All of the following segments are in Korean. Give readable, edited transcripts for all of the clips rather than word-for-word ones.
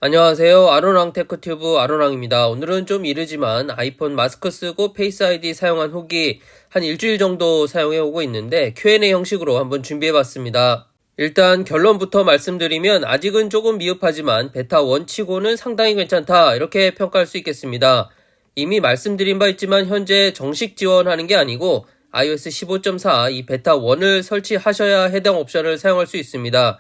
안녕하세요. 아로랑 테크튜브 아로랑입니다. 오늘은 좀 이르지만 아이폰 마스크 쓰고 페이스 아이디 사용한 후기 한 일주일 정도 사용해 오고 있는데 Q&A 형식으로 한번 준비해 봤습니다. 일단 결론부터 말씀드리면 아직은 조금 미흡하지만 베타 1 치고는 상당히 괜찮다 이렇게 평가할 수 있겠습니다. 이미 말씀드린 바 있지만 현재 정식 지원하는 게 아니고 iOS 15.4 이 베타 1을 설치하셔야 해당 옵션을 사용할 수 있습니다.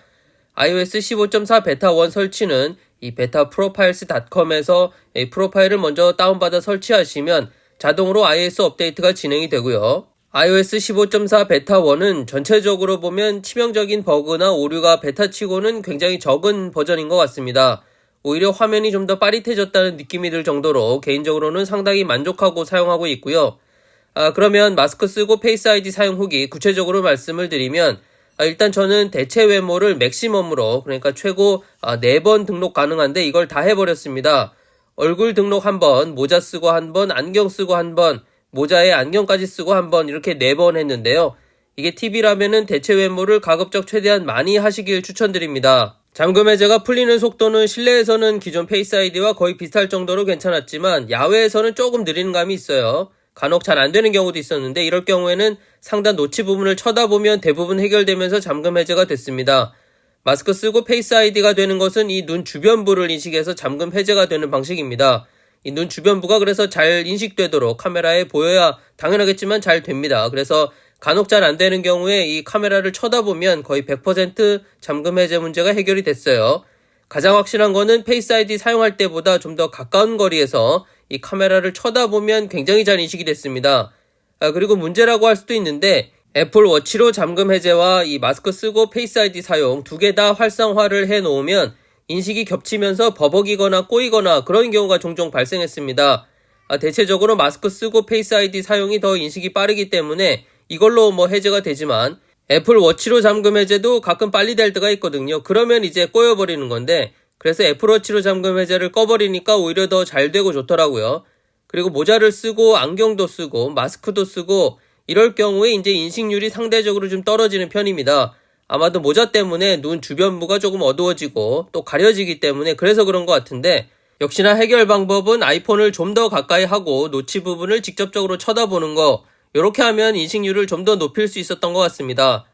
iOS 15.4 베타 1 설치는 이 betaprofiles.com에서 프로파일을 먼저 다운받아 설치하시면 자동으로 iOS 업데이트가 진행이 되고요. iOS 15.4 베타 1은 전체적으로 보면 치명적인 버그나 오류가 베타치고는 굉장히 적은 버전인 것 같습니다. 오히려 화면이 좀 더 빠릿해졌다는 느낌이 들 정도로 개인적으로는 상당히 만족하고 사용하고 있고요. 그러면 마스크 쓰고 페이스 아이디 사용 후기 구체적으로 말씀을 드리면 일단 저는 대체 외모를 맥시멈으로 그러니까 최고 4번 등록 가능한데 이걸 다 해버렸습니다. 얼굴 등록 1번, 모자 쓰고 1번, 안경 쓰고 1번, 모자에 안경까지 쓰고 1번 이렇게 4번 했는데요. 이게 팁이라면은 대체 외모를 가급적 최대한 많이 하시길 추천드립니다. 잠금 해제가 풀리는 속도는 실내에서는 기존 페이스 아이디와 거의 비슷할 정도로 괜찮았지만 야외에서는 조금 느리는 감이 있어요. 간혹 잘 안 되는 경우도 있었는데 이럴 경우에는 상단 노치 부분을 쳐다보면 대부분 해결되면서 잠금 해제가 됐습니다. 마스크 쓰고 페이스 아이디가 되는 것은 이 눈 주변부를 인식해서 잠금 해제가 되는 방식입니다. 이 눈 주변부가 그래서 잘 인식되도록 카메라에 보여야 당연하겠지만 잘 됩니다. 그래서 간혹 잘 안 되는 경우에 이 카메라를 쳐다보면 거의 100% 잠금 해제 문제가 해결이 됐어요. 가장 확실한 거는 페이스 아이디 사용할 때보다 좀 더 가까운 거리에서 이 카메라를 쳐다보면 굉장히 잘 인식이 됐습니다. 그리고 문제라고 할 수도 있는데 애플 워치로 잠금 해제와 이 마스크 쓰고 페이스 아이디 사용 두 개 다 활성화를 해 놓으면 인식이 겹치면서 버벅이거나 꼬이거나 그런 경우가 종종 발생했습니다. 대체적으로 마스크 쓰고 페이스 아이디 사용이 더 인식이 빠르기 때문에 이걸로 해제가 되지만 애플 워치로 잠금 해제도 가끔 빨리 될 때가 있거든요. 그러면 이제 꼬여버리는 건데 그래서 애플 워치로 잠금 해제를 꺼버리니까 오히려 더 잘 되고 좋더라고요. 그리고 모자를 쓰고 안경도 쓰고 마스크도 쓰고 이럴 경우에 이제 인식률이 상대적으로 좀 떨어지는 편입니다. 아마도 모자 때문에 눈 주변부가 조금 어두워지고 또 가려지기 때문에 그래서 그런 것 같은데 역시나 해결 방법은 아이폰을 좀 더 가까이 하고 노치 부분을 직접적으로 쳐다보는 거 이렇게 하면 인식률을 좀 더 높일 수 있었던 것 같습니다.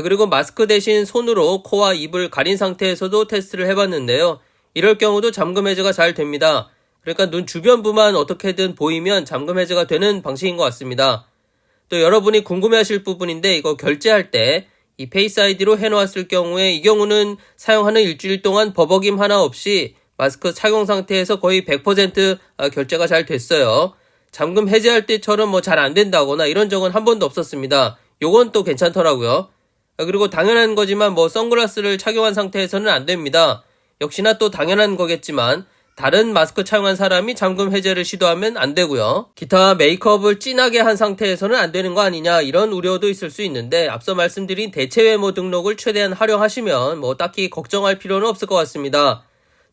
그리고 마스크 대신 손으로 코와 입을 가린 상태에서도 테스트를 해봤는데요. 이럴 경우도 잠금 해제가 잘 됩니다. 그러니까 눈 주변부만 어떻게든 보이면 잠금 해제가 되는 방식인 것 같습니다. 또 여러분이 궁금해하실 부분인데 이거 결제할 때 이 페이스 아이디로 해놓았을 경우에 이 경우는 사용하는 일주일 동안 버벅임 하나 없이 마스크 착용 상태에서 거의 100% 결제가 잘 됐어요. 잠금 해제할 때처럼 잘 안 된다거나 이런 적은 한 번도 없었습니다. 요건 또 괜찮더라고요. 그리고 당연한 거지만 선글라스를 착용한 상태에서는 안 됩니다. 역시나 또 당연한 거겠지만 다른 마스크 착용한 사람이 잠금 해제를 시도하면 안 되고요. 기타 메이크업을 진하게 한 상태에서는 안 되는 거 아니냐 이런 우려도 있을 수 있는데 앞서 말씀드린 대체 외모 등록을 최대한 활용하시면 딱히 걱정할 필요는 없을 것 같습니다.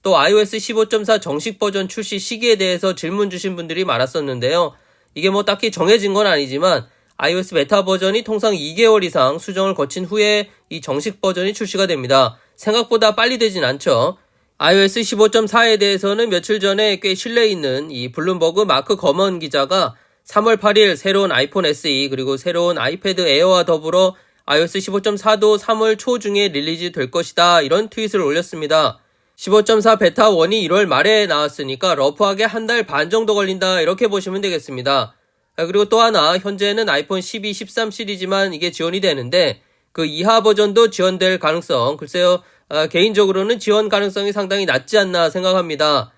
또 iOS 15.4 정식 버전 출시 시기에 대해서 질문 주신 분들이 많았었는데요. 이게 딱히 정해진 건 아니지만 iOS 베타 버전이 통상 2개월 이상 수정을 거친 후에 이 정식 버전이 출시가 됩니다. 생각보다 빨리 되진 않죠. iOS 15.4에 대해서는 며칠 전에 꽤 신뢰 있는 이 블룸버그 마크 거먼 기자가 3월 8일 새로운 아이폰 SE 그리고 새로운 아이패드 에어와 더불어 iOS 15.4도 3월 초 중에 릴리즈 될 것이다 이런 트윗을 올렸습니다. 15.4 베타 1이 1월 말에 나왔으니까 러프하게 한 달 반 정도 걸린다 이렇게 보시면 되겠습니다. 그리고 또 하나 현재는 아이폰 12, 13 시리즈만 이게 지원이 되는데 그 이하 버전도 지원될 가능성 글쎄요 개인적으로는 지원 가능성이 상당히 낮지 않나 생각합니다.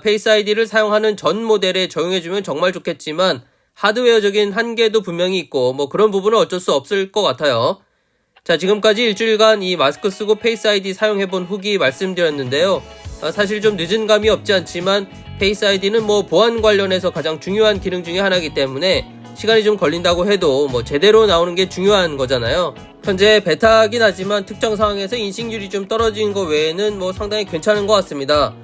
페이스 아이디를 사용하는 전 모델에 적용해주면 정말 좋겠지만 하드웨어적인 한계도 분명히 있고 그런 부분은 어쩔 수 없을 것 같아요. 자, 지금까지 일주일간 이 마스크 쓰고 페이스 아이디 사용해본 후기 말씀드렸는데요. 사실 좀 늦은 감이 없지 않지만 페이스 아이디는 보안 관련해서 가장 중요한 기능 중에 하나이기 때문에 시간이 좀 걸린다고 해도 제대로 나오는 게 중요한 거잖아요. 현재 베타긴 하지만 특정 상황에서 인식률이 좀 떨어진 거 외에는 상당히 괜찮은 것 같습니다.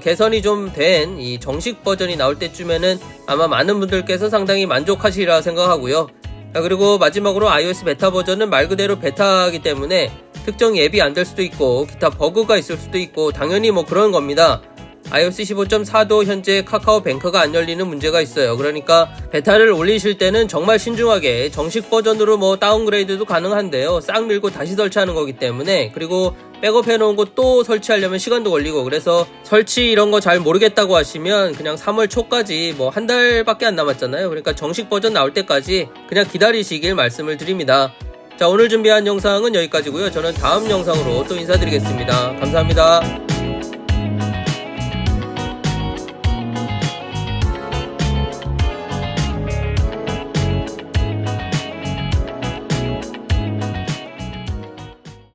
개선이 좀 된 이 정식 버전이 나올 때쯤에는 아마 많은 분들께서 상당히 만족하시리라 생각하고요. 그리고 마지막으로 iOS 베타 버전은 말 그대로 베타이기 때문에 특정 앱이 안 될 수도 있고 기타 버그가 있을 수도 있고 당연히 뭐 그런 겁니다. iOS 15.4도 현재 카카오뱅크가 안 열리는 문제가 있어요. 그러니까 베타를 올리실 때는 정말 신중하게 정식 버전으로 뭐 다운그레이드도 가능한데요. 싹 밀고 다시 설치하는 거기 때문에, 그리고 백업 해놓은 거 또 설치하려면 시간도 걸리고, 그래서 설치 이런 거 잘 모르겠다고 하시면 그냥 3월 초까지 뭐 한 달밖에 안 남았잖아요. 그러니까 정식 버전 나올 때까지 그냥 기다리시길 말씀을 드립니다. 자, 오늘 준비한 영상은 여기까지고요. 저는 다음 영상으로 또 인사드리겠습니다. 감사합니다.